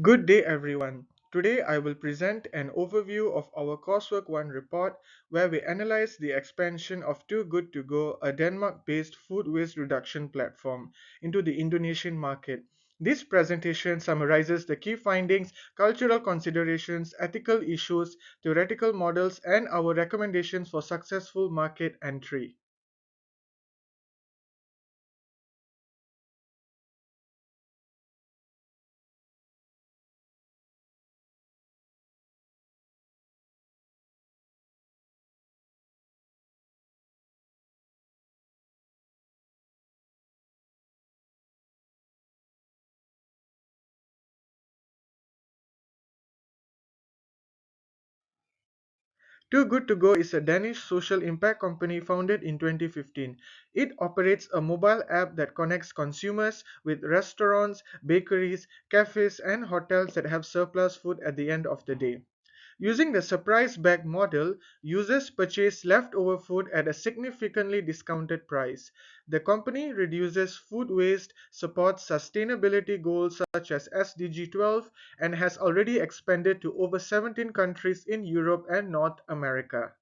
Good day, everyone. Today, I will present an overview of our Coursework 1 report where we analyze the expansion of Too Good To Go, a Denmark based food waste reduction platform, into the Indonesian market. This presentation summarizes the key findings, cultural considerations, ethical issues, theoretical models, and our recommendations for successful market entry. Too Good To Go is a Danish social impact company founded in 2015. It operates a mobile app that connects consumers with restaurants, bakeries, cafes, and hotels that have surplus food at the end of the day. Using the surprise bag model, users purchase leftover food at a significantly discounted price. The company reduces food waste, supports sustainability goals such as SDG 12, and has already expanded to over 17 countries in Europe and North America.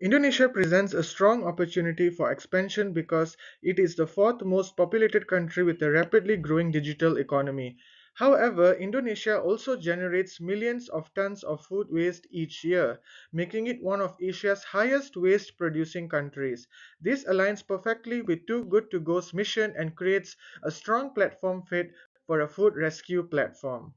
Indonesia presents a strong opportunity for expansion because it is the fourth most populated country with a rapidly growing digital economy. However, Indonesia also generates millions of tons of food waste each year, making it one of Asia's highest waste producing countries. This aligns perfectly with Too Good To Go's mission and creates a strong platform fit for a food rescue platform.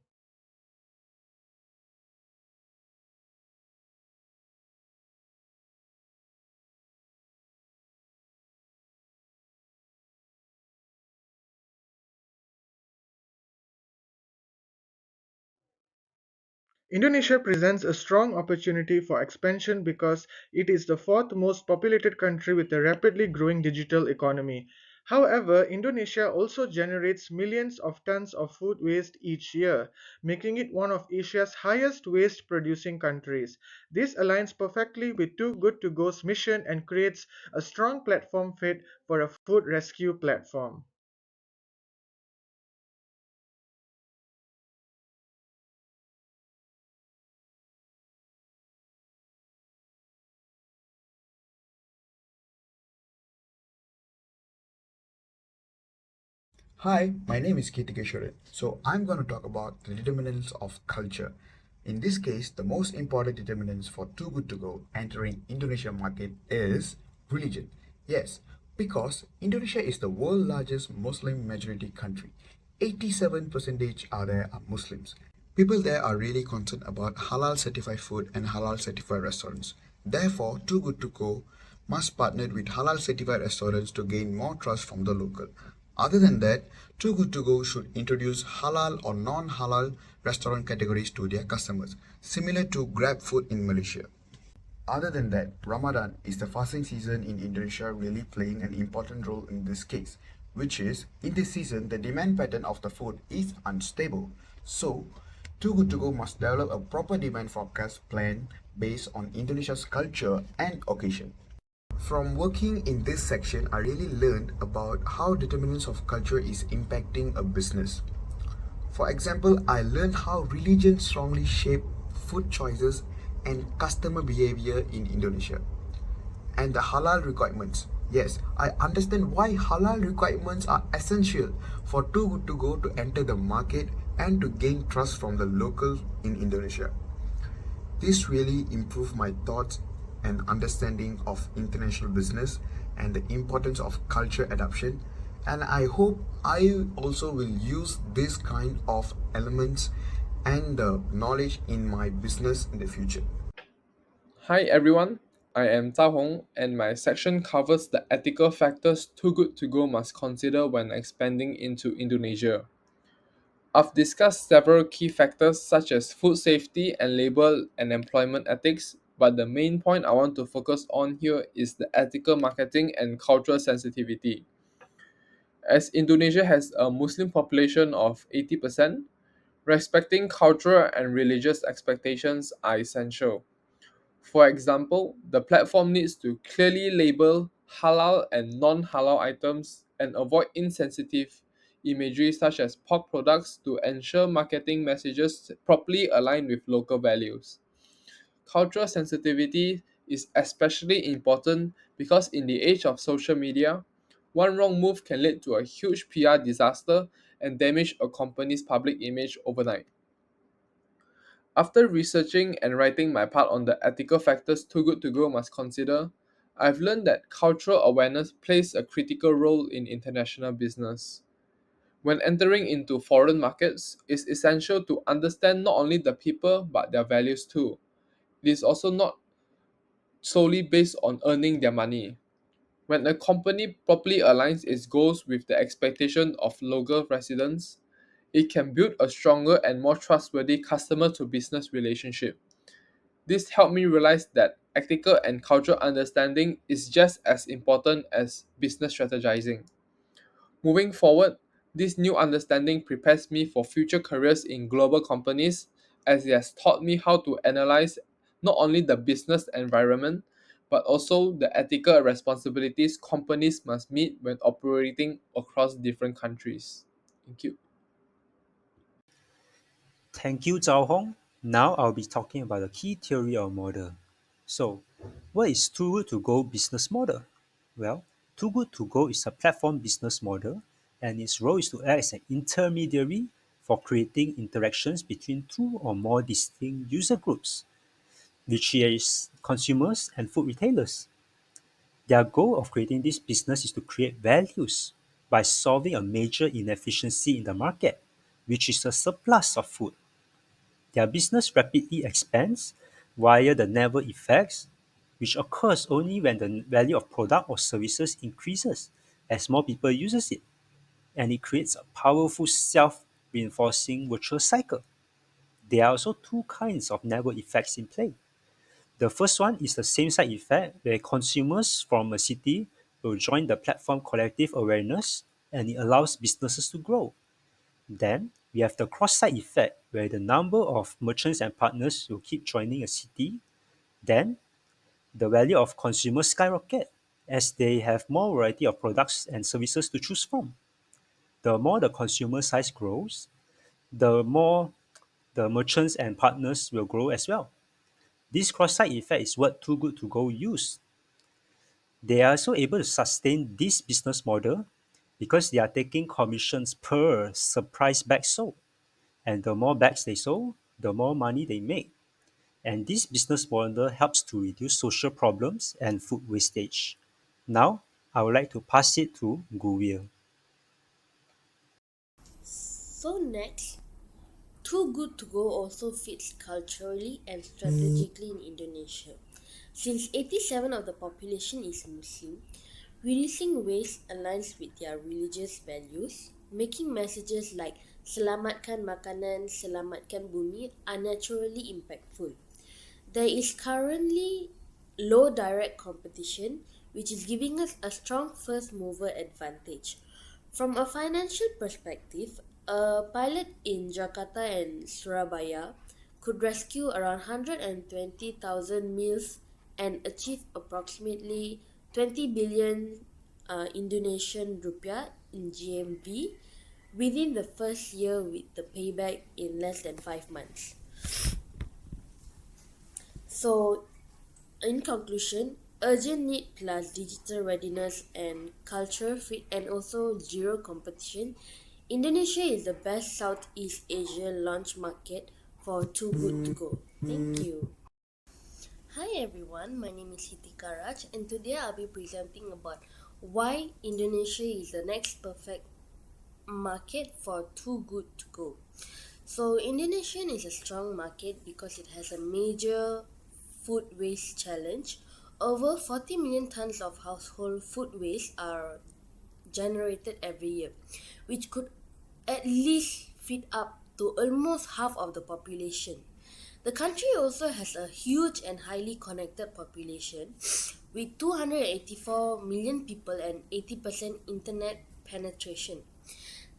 Indonesia presents a strong opportunity for expansion because it is the fourth most populated country with a rapidly growing digital economy. However, Indonesia also generates millions of tons of food waste each year, making it one of Asia's highest waste producing countries. This aligns perfectly with Too Good To Go's mission and creates a strong platform fit for a food rescue platform. Hi, my name is Kitikeshwaran. So I'm going to talk about the determinants of culture. In this case, the most important determinants for Too Good To Go entering Indonesia market is religion. Yes, because Indonesia is the world's largest Muslim majority country. 87% are there are Muslims. People there are really concerned about halal certified food and halal certified restaurants. Therefore, Too Good To Go must partner with halal certified restaurants to gain more trust from the local. Other than that, Too Good To Go should introduce halal or non-halal restaurant categories to their customers, similar to Grab Food in Malaysia. Other than that, Ramadan is the fasting season in Indonesia, really playing an important role in this case, which is in this season the demand pattern of the food is unstable. So, Too Good To Go must develop a proper demand forecast plan based on Indonesia's culture and occasion. From working in this section, I really learned about how determinants of culture is impacting a business. For example, I learned how religion strongly shape food choices and customer behavior in Indonesia. And the halal requirements. Yes, I understand why halal requirements are essential for Too Good To Go to enter the market and to gain trust from the locals in Indonesia. This really improved my thoughts and understanding of international business and the importance of culture adoption. And I hope I also will use this kind of elements and the knowledge in my business in the future. Hi everyone, I am Zhao Hong, and my section covers the ethical factors Too Good To Go must consider when expanding into Indonesia. I've discussed several key factors such as food safety and labor and employment ethics, but the main point I want to focus on here is the ethical marketing and cultural sensitivity. As Indonesia has a Muslim population of 80%, respecting cultural and religious expectations are essential. For example, the platform needs to clearly label halal and non halal items and avoid insensitive imagery such as pork products to ensure marketing messages properly align with local values. Cultural sensitivity is especially important because in the age of social media, one wrong move can lead to a huge PR disaster and damage a company's public image overnight. After researching and writing my part on the ethical factors Too Good To Go must consider, I've learned that cultural awareness plays a critical role in international business. When entering into foreign markets, it's essential to understand not only the people but their values too. It is also not solely based on earning their money. When a company properly aligns its goals with the expectation of local residents, it can build a stronger and more trustworthy customer to business relationship. This helped me realize that ethical and cultural understanding is just as important as business strategizing. Moving forward, this new understanding prepares me for future careers in global companies as it has taught me how to analyze not only the business environment but also the ethical responsibilities companies must meet when operating across different countries. Thank you. Thank you, Zhao Hong. Now I'll be talking about the key theory or model. So, what is Too Good To Go business model? Well, Too Good To Go is a platform business model, and its role is to act as an intermediary for creating interactions between two or more distinct user groups, which is consumers and food retailers. Their goal of creating this business is to create values by solving a major inefficiency in the market, which is a surplus of food. Their business rapidly expands via the network effects, which occurs only when the value of product or services increases as more people uses it, and it creates a powerful self-reinforcing virtual cycle. There are also two kinds of network effects in play. The first one is the same side effect where consumers from a city will join the platform collective awareness and it allows businesses to grow. Then we have the cross-site effect where the number of merchants and partners will keep joining a city. Then the value of consumers skyrocket as they have more variety of products and services to choose from. The more the consumer size grows, the more the merchants and partners will grow as well. This cross-site effect is what Too Good To Go use. They are also able to sustain this business model because they are taking commissions per surprise bag sold. And the more bags they sold, the more money they make. And this business model helps to reduce social problems and food wastage. Now, I would like to pass it to Guvir. So next, Too Good To Go also fits culturally and strategically in Indonesia. Since 87% of the population is Muslim, reducing waste aligns with their religious values, making messages like Selamatkan Makanan, Selamatkan Bumi are naturally impactful. There is currently low direct competition, which is giving us a strong first mover advantage. From a financial perspective, a pilot in Jakarta and Surabaya could rescue around 120,000 meals and achieve approximately 20 billion Indonesian rupiah in GMV within the first year, with the payback in less than 5 months. So, in conclusion, urgent need plus digital readiness and culture fit and also zero competition, Indonesia is the best Southeast Asia launch market for Too Good To Go. Thank you. Hi everyone, my name is Siti Karaj and today I'll be presenting about why Indonesia is the next perfect market for Too Good To Go. So Indonesia is a strong market because it has a major food waste challenge. Over 40 million tons of household food waste are generated every year, which could at least feed up to almost half of the population. The country also has a huge and highly connected population with 284 million people and 80% internet penetration.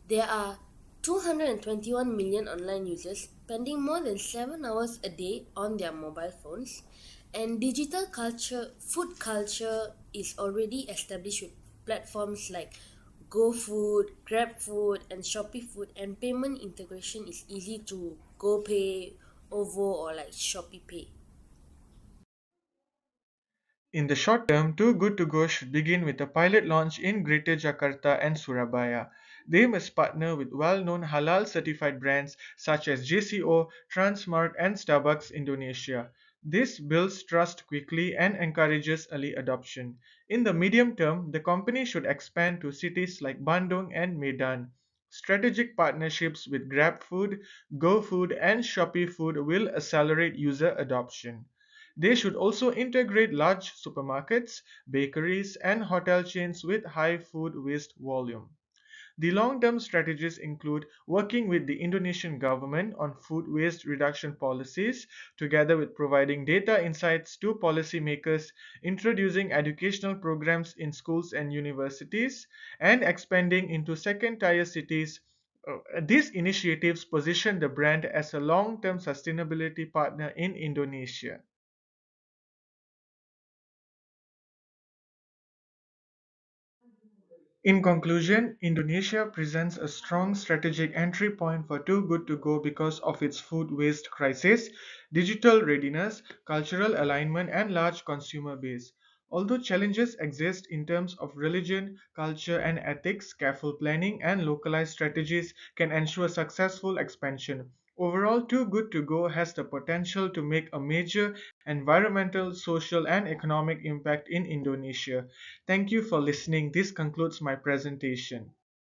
There are 221 million online users spending more than 7 hours a day on their mobile phones, and digital culture, food culture is already established with platforms like GoFood, GrabFood, and Shopee Food, and payment integration is easy to GoPay, OVO, or like Shopee Pay. In the short term, Too Good To Go should begin with a pilot launch in Greater Jakarta and Surabaya. They must partner with well-known halal certified brands such as JCO, Transmart, and Starbucks Indonesia. This builds trust quickly and encourages early adoption. In the medium term, the company should expand to cities like Bandung and Medan. Strategic partnerships with GrabFood, GoFood, and Shopee Food will accelerate user adoption. They should also integrate large supermarkets, bakeries, and hotel chains with high food waste volume. The long term strategies include working with the Indonesian government on food waste reduction policies, together with providing data insights to policymakers, introducing educational programs in schools and universities, and expanding into second tier cities. These initiatives position the brand as a long term sustainability partner in Indonesia. In conclusion, Indonesia presents a strong strategic entry point for Too Good To Go because of its food waste crisis, digital readiness, cultural alignment, and large consumer base. Although challenges exist in terms of religion, culture, and ethics, careful planning and localized strategies can ensure successful expansion. Overall, Too Good To Go has the potential to make a major environmental, social, and economic impact in Indonesia. Thank you for listening. This concludes my presentation.